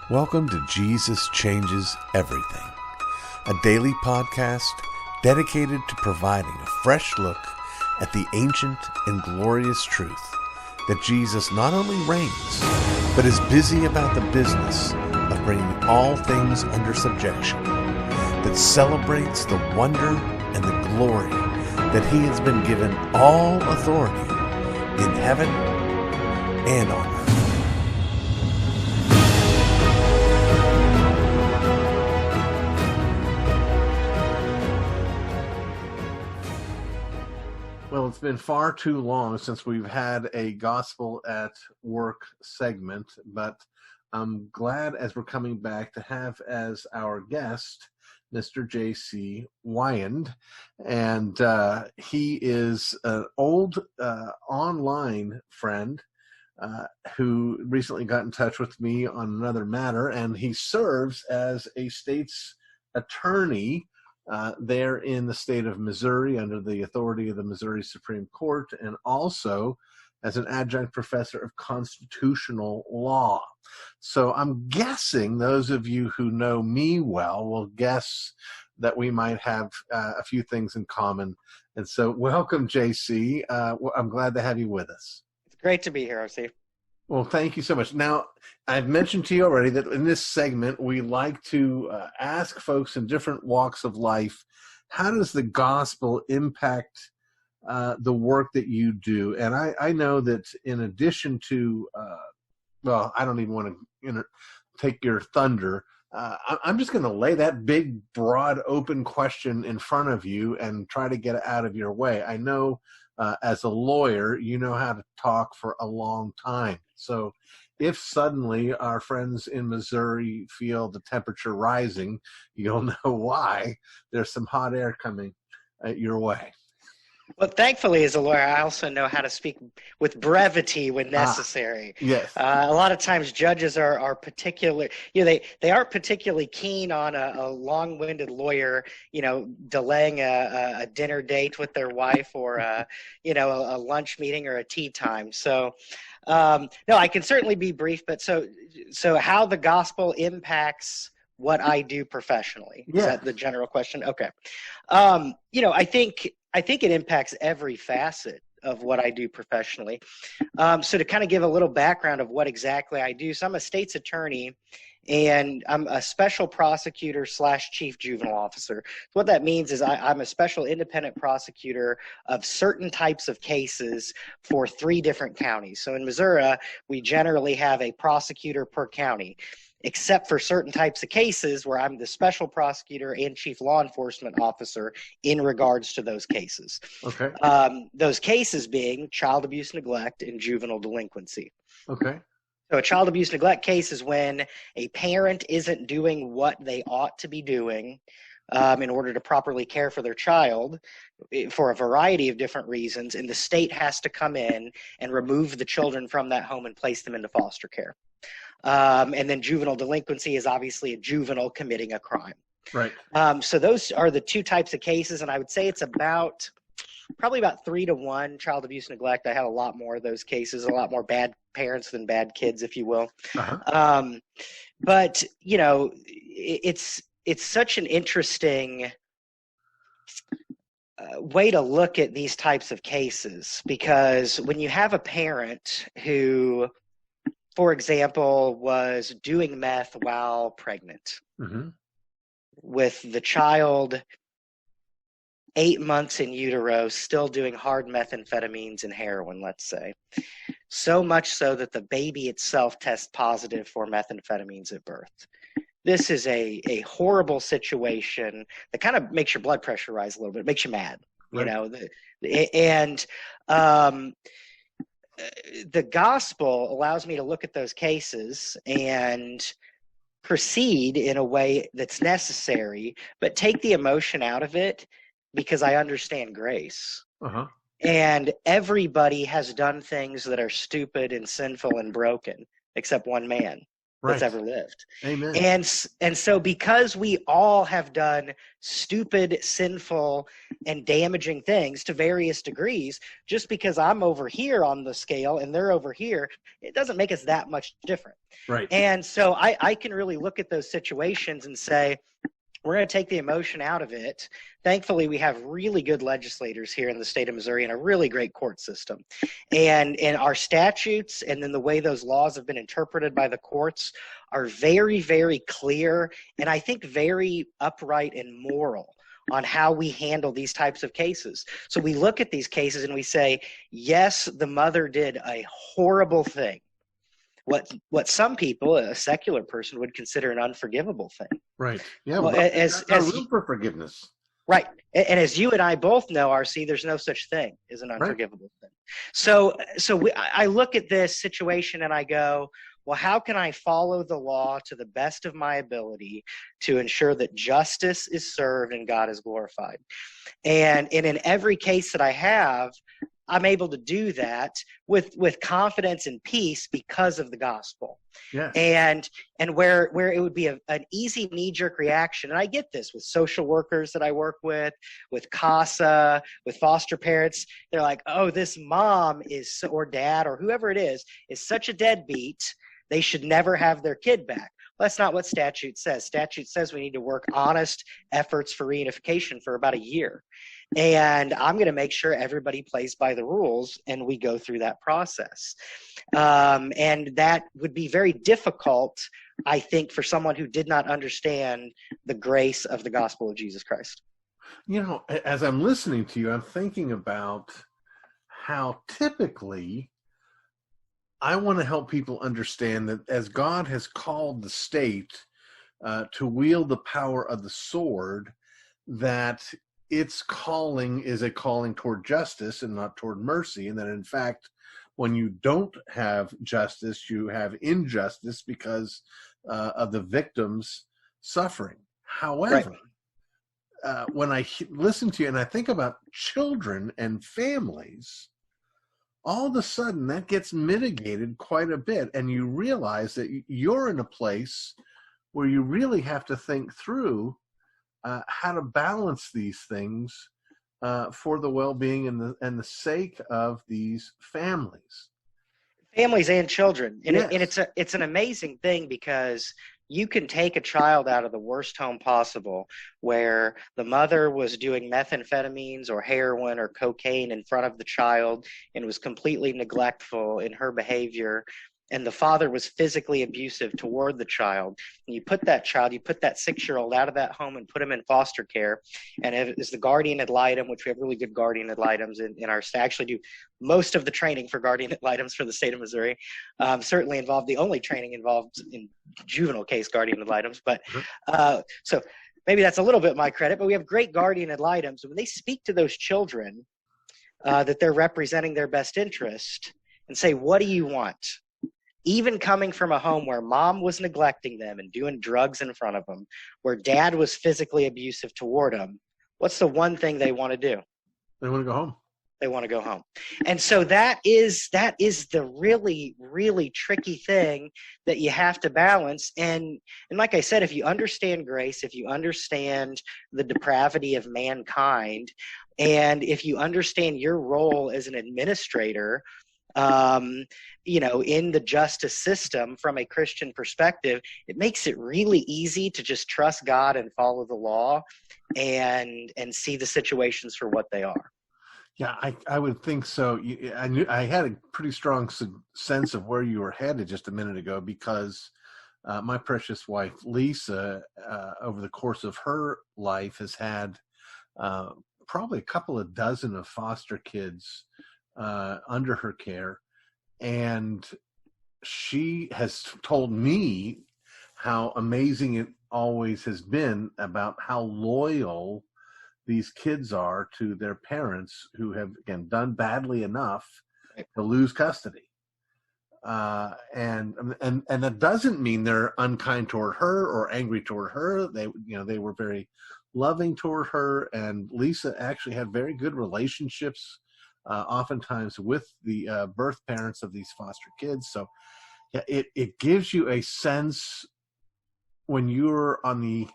Welcome to Jesus Changes Everything, a daily podcast dedicated to providing a fresh look at the ancient and glorious truth that Jesus not only reigns, but is busy about the business of bringing all things under subjection, that celebrates the wonder and the glory that he has been given all authority in heaven and on earth. Well, it's been far too long since we've had a Gospel at Work segment, but I'm glad as we're coming back to have as our guest Mr. J.C. Weyand, and he is an old online friend who recently got in touch with me on another matter, and he serves as a state's attorney there in the state of Missouri under the authority of the Missouri Supreme Court, and also as an adjunct professor of constitutional law. So I'm guessing those of you who know me well will guess that we might have a few things in common. And so welcome, JC. I'm glad to have you with us. It's great to be here, RC. Well, thank you so much. Now, I've mentioned to you already that in this segment, we like to ask folks in different walks of life, how does the gospel impact the work that you do? And I know that in addition to, well, I don't even want to take your thunder. I'm just going to lay that big, broad, open question in front of you and try to get it out of your way. I know as a lawyer, you know how to talk for a long time. So if suddenly our friends in Missouri feel the temperature rising, you'll know why. There's some hot air coming your way. Well, thankfully, as a lawyer, I also know how to speak with brevity when necessary. Yes. A lot of times judges are particular, they aren't particularly keen on a long-winded lawyer, delaying a dinner date with their wife or, a lunch meeting or a tea time. So, no, I can certainly be brief, but so how the gospel impacts what I do professionally. Yeah. Is that the general question? Okay. I think it impacts every facet of what I do professionally. So to kind of give a little background of what exactly I do. So I'm a state's attorney and I'm a special prosecutor / chief juvenile officer. So what that means is I'm a special independent prosecutor of certain types of cases for 3 different counties. So in Missouri, we generally have a prosecutor per county, except for certain types of cases where I'm the special prosecutor and chief law enforcement officer in regards to those cases. Okay. Those cases being child abuse, neglect, and juvenile delinquency. Okay. So a child abuse neglect case is when a parent isn't doing what they ought to be doing in order to properly care for their child for a variety of different reasons, and the state has to come in and remove the children from that home and place them into foster care. And then juvenile delinquency is obviously a juvenile committing a crime. Right. So those are the 2 types of cases, and I would say it's probably about 3 to 1 child abuse neglect. I have a lot more of those cases, a lot more bad parents than bad kids, if you will. Uh-huh. But it's such an interesting way to look at these types of cases, because when you have a parent who, for example, was doing meth while pregnant, mm-hmm. with the child 8 months in utero, still doing hard methamphetamines and heroin, let's say. So much so that the baby itself tests positive for methamphetamines at birth. This is a horrible situation that kind of makes your blood pressure rise a little bit. It makes you mad, right. The gospel allows me to look at those cases and proceed in a way that's necessary, but take the emotion out of it because I understand grace. Uh-huh. And everybody has done things that are stupid and sinful and broken, except one man, that's Right. ever lived. Amen. And so because we all have done stupid, sinful, and damaging things to various degrees, just because I'm over here on the scale and they're over here, it doesn't make us that much different. Right. And so I can really look at those situations and say, we're going to take the emotion out of it. Thankfully, we have really good legislators here in the state of Missouri and a really great court system. And our statutes and then the way those laws have been interpreted by the courts are very, very clear and I think very upright and moral on how we handle these types of cases. So we look at these cases and we say, yes, the mother did a horrible thing. What some people, a secular person, would consider an unforgivable thing. Right. Yeah. Well, as room for forgiveness. Right. And as you and I both know, RC, there's no such thing as an unforgivable thing. So I look at this situation and I go, well, how can I follow the law to the best of my ability to ensure that justice is served and God is glorified? And in every case that I have, I'm able to do that with confidence and peace because of the gospel. Yeah. And where it would be an easy knee-jerk reaction, and I get this with social workers that I work with CASA, with foster parents, they're like, oh, this mom is, or dad, or whoever it is such a deadbeat, they should never have their kid back. Well, that's not what statute says. Statute says we need to work honest efforts for reunification for about a year. And I'm going to make sure everybody plays by the rules and we go through that process. And that would be very difficult, I think, for someone who did not understand the grace of the gospel of Jesus Christ. You know, as I'm listening to you, I'm thinking about how typically I want to help people understand that as God has called the state to wield the power of the sword, that its calling is a calling toward justice and not toward mercy. And that in fact, when you don't have justice, you have injustice because of the victim's suffering. However, when I listen to you and I think about children and families, all of a sudden that gets mitigated quite a bit. And you realize that you're in a place where you really have to think through how to balance these things for the well-being and the sake of these families and children. And, yes. and it's an amazing thing because you can take a child out of the worst home possible where the mother was doing methamphetamines or heroin or cocaine in front of the child and was completely neglectful in her behavior, and the father was physically abusive toward the child. And you put that 6-year-old out of that home and put him in foster care. And as the guardian ad litem, which we have really good guardian ad litems in our state, actually do most of the training for guardian ad litems for the state of Missouri, certainly the only training involved in juvenile case guardian ad litems. But so maybe that's a little bit my credit, but we have great guardian ad litems. When they speak to those children, that they're representing their best interest and say, what do you want? Even coming from a home where mom was neglecting them and doing drugs in front of them, where dad was physically abusive toward them, what's the one thing they want to do? They want to go home. They want to go home. And so that is the really, really tricky thing that you have to balance. And like I said, if you understand grace, if you understand the depravity of mankind, and if you understand your role as an administrator, in the justice system from a Christian perspective, it makes it really easy to just trust God and follow the law and see the situations for what they are. Yeah, I would think so. I had a pretty strong sense of where you were headed just a minute ago because my precious wife, Lisa, over the course of her life has had probably a couple of dozen of foster kids under her care. And she has told me how amazing it always has been about how loyal these kids are to their parents who have, again, done badly enough to lose custody. And that doesn't mean they're unkind toward her or angry toward her. They were very loving toward her, and Lisa actually had very good relationships oftentimes with the birth parents of these foster kids. So it gives you a sense when you're on the,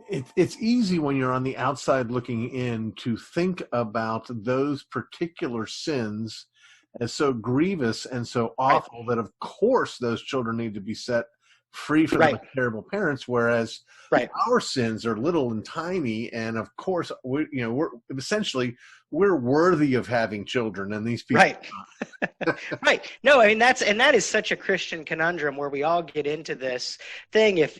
it's easy when you're on the outside looking in to think about those particular sins as so grievous and so awful that of course those children need to be set free from those terrible parents, whereas our sins are little and tiny, and of course we're essentially we're worthy of having children, and these people right. No, I mean that is such a Christian conundrum where we all get into this thing. If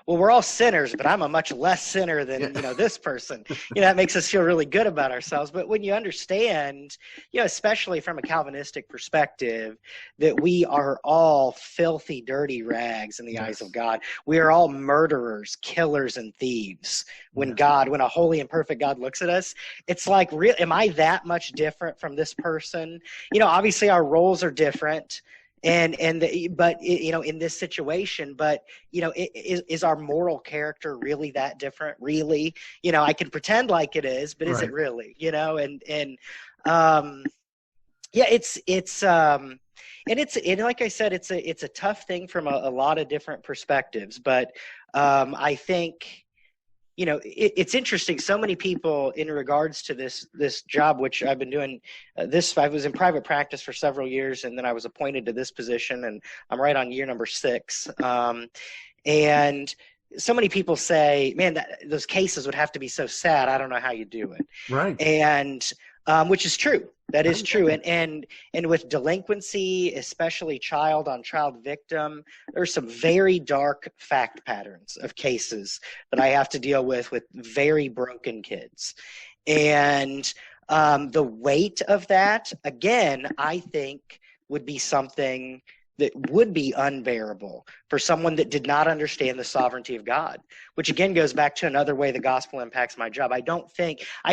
we're all sinners, but I'm a much less sinner than this person. That makes us feel really good about ourselves. But when you understand, especially from a Calvinistic perspective, that we are all filthy, dirty rags in the eyes of God. We are all murderers, killers, and thieves. When a holy and perfect God looks at us, it's like, am I that much different from this person? Obviously our roles are different, but in this situation, but is our moral character really that different? Really, I can pretend like it is, but is it really? And like I said, it's a tough thing from a lot of different perspectives, but I think. It's interesting. So many people in regards to this job, which I've been doing, I was in private practice for several years, and then I was appointed to this position, and I'm right on year number 6. And so many people say, man, those cases would have to be so sad. I don't know how you do it. Right. And which is true. That is true. And with delinquency, especially child on child victim, there's some very dark fact patterns of cases that I have to deal with very broken kids. And the weight of that, again, I think would be something that would be unbearable for someone that did not understand the sovereignty of God, which again goes back to another way the gospel impacts my job. I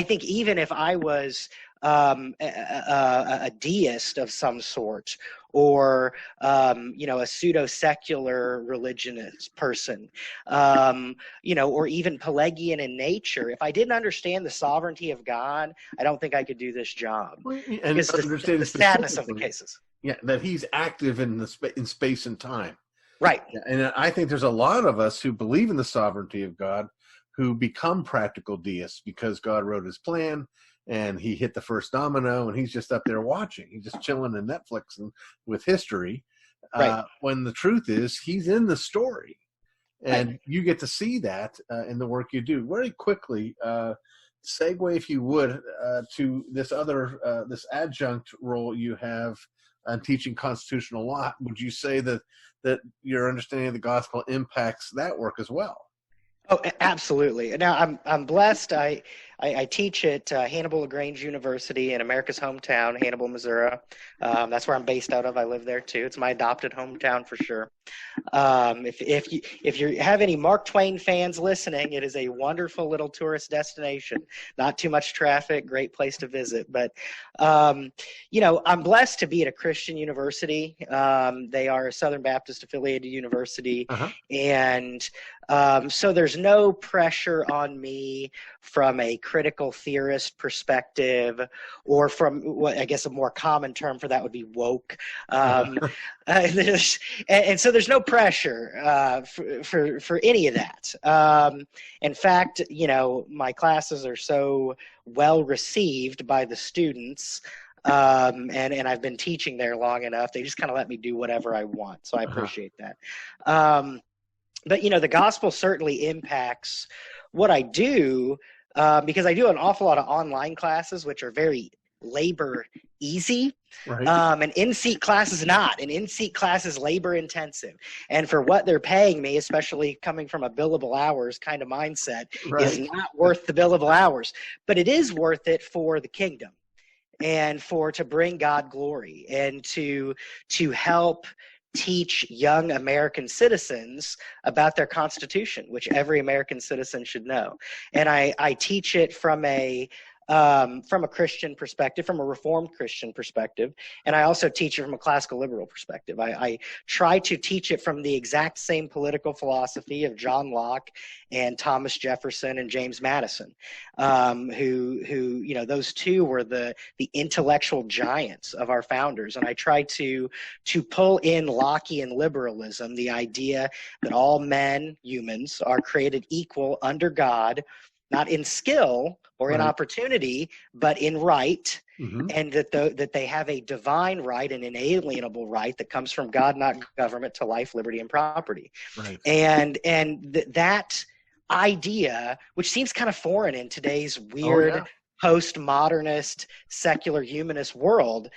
think even if I was a deist of some sort, or a pseudo-secular religionist person, or even Pelagian in nature, if I didn't understand the sovereignty of God, I don't think I could do this job. And because the sadness of the cases. Yeah, that he's active in space and time. Right. And I think there's a lot of us who believe in the sovereignty of God who become practical deists because God wrote his plan and he hit the first domino and he's just up there watching. He's just chilling in Netflix and with history. When the truth is he's in the story. And you get to see that in the work you do. Very quickly, segue, if you would, to this other, this adjunct role you have on teaching constitutional law. Would you say that your understanding of the gospel impacts that work as well? Oh, absolutely. Now, I'm blessed. I teach at Hannibal LaGrange University in America's hometown, Hannibal, Missouri. That's where I'm based out of. I live there too. It's my adopted hometown for sure. If you have any Mark Twain fans listening, it is a wonderful little tourist destination. Not too much traffic, great place to visit. But I'm blessed to be at a Christian university. They are a Southern Baptist affiliated university, and so there's no pressure on me from a critical theorist perspective, or from what I guess a more common term for that would be woke. And so there's no pressure for any of that. In fact, my classes are so well received by the students, and I've been teaching there long enough. They just kind of let me do whatever I want, so I appreciate that. But the gospel certainly impacts what I do, because I do an awful lot of online classes, which are very labor easy. An in-seat class is not. An in-seat class is labor intensive. And for what they're paying me, especially coming from a billable hours kind of mindset, is not worth the billable hours. But it is worth it for the kingdom and to bring God glory and to help teach young American citizens about their Constitution, which every American citizen should know. And I teach it from a from a Christian perspective, from a Reformed Christian perspective, and I also teach it from a classical liberal perspective. I try to teach it from the exact same political philosophy of John Locke and Thomas Jefferson and James Madison, who those two were the intellectual giants of our founders. And I try to pull in Lockean liberalism, the idea that all men, humans, are created equal under God, not in skill or in opportunity, but in right, and that they have a divine right, an inalienable right that comes from God, not government, to life, liberty, and property. Right. And that idea, which seems kind of foreign in today's weird postmodernist, secular humanist world,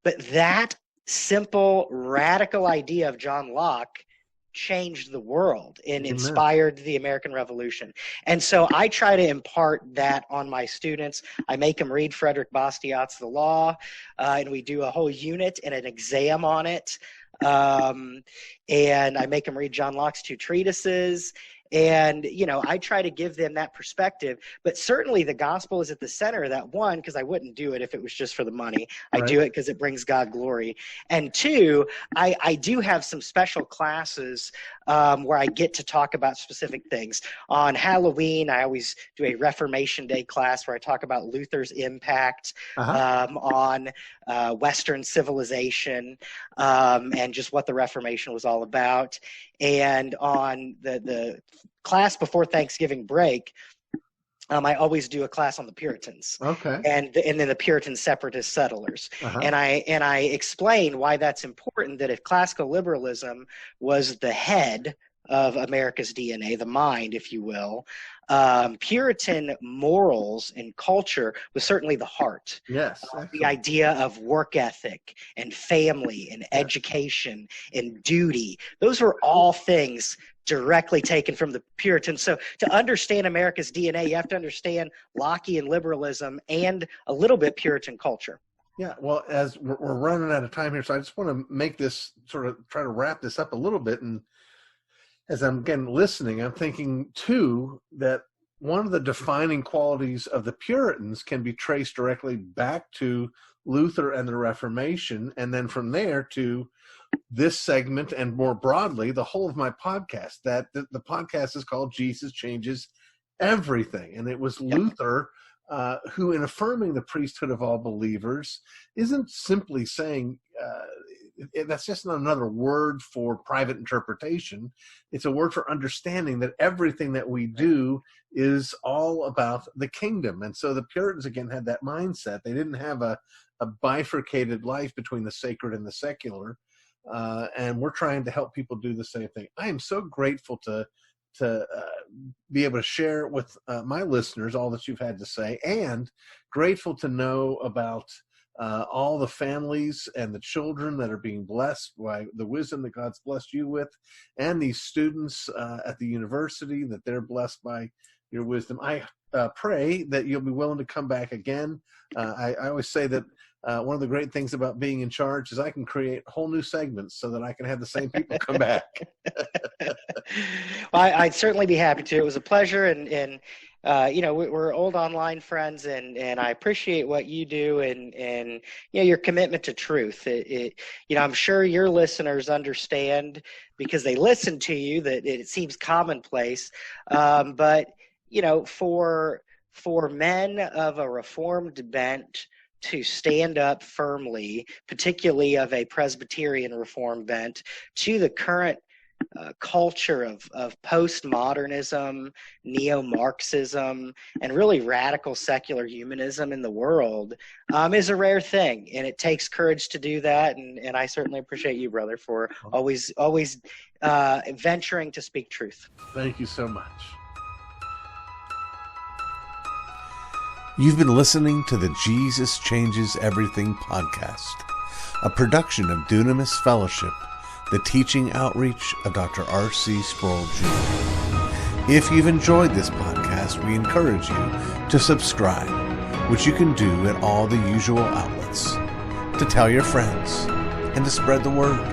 but that simple, radical idea of John Locke changed the world and inspired the American Revolution. And so I try to impart that on my students. I make them read Frederick Bastiat's The Law, and we do a whole unit and an exam on it. And I make them read John Locke's 2 treatises. And, I try to give them that perspective, but certainly the gospel is at the center of that. One, because I wouldn't do it if it was just for the money. I do it because it brings God glory. And 2, I do have some special classes where I get to talk about specific things. On Halloween, I always do a Reformation Day class where I talk about Luther's impact on Western civilization and just what the Reformation was all about. And on the class before Thanksgiving break, I always do a class on the Puritans. Okay. And then the Puritan separatist settlers. And I explain why that's important, that if classical liberalism was the head of America's DNA, the mind, if you will, Puritan morals and culture was certainly the heart. Yes. The idea of work ethic and family and education and duty. Those were all things directly taken from the Puritans. So to understand America's DNA, you have to understand Lockean liberalism and a little bit Puritan culture. Yeah, well, as we're running out of time here, so I just want to make this sort of try to wrap this up a little bit. And as I'm again listening, I'm thinking too that one of the defining qualities of the Puritans can be traced directly back to Luther and the Reformation, and then from there to this segment and more broadly the whole of my podcast. That the podcast is called Jesus Changes Everything, and it was Luther who, in affirming the priesthood of all believers, isn't simply saying that's just not another word for private interpretation. It's a word for understanding that everything that we do is all about the kingdom. And so the Puritans, again, had that mindset. They didn't have a bifurcated life between the sacred and the secular. And we're trying to help people do the same thing. I am so grateful to be able to share with my listeners all that you've had to say, and grateful to know about all the families and the children that are being blessed by the wisdom that God's blessed you with, and these students at the university, that they're blessed by your wisdom. I pray that you'll be willing to come back again. I always say that one of the great things about being in charge is I can create whole new segments so that I can have the same people come back. Well, I'd certainly be happy to. It was a pleasure, and we're old online friends, and I appreciate what you do and your commitment to truth. I'm sure your listeners understand, because they listen to you, that it seems commonplace, but for men of a Reformed bent to stand up firmly, particularly of a Presbyterian Reformed bent, to the current culture of postmodernism, neo-Marxism, and really radical secular humanism in the world is a rare thing. And it takes courage to do that. And I certainly appreciate you, brother, for always venturing to speak truth. Thank you so much. You've been listening to the Jesus Changes Everything podcast, a production of Dunamis Fellowship, the teaching outreach of Dr. R.C. Sproul Jr. If you've enjoyed this podcast, we encourage you to subscribe, which you can do at all the usual outlets, to tell your friends, and to spread the word.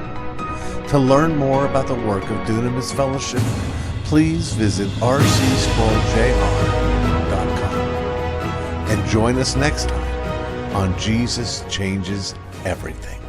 To learn more about the work of Dunamis Fellowship, please visit rcsproulJR.com. and join us next time on Jesus Changes Everything.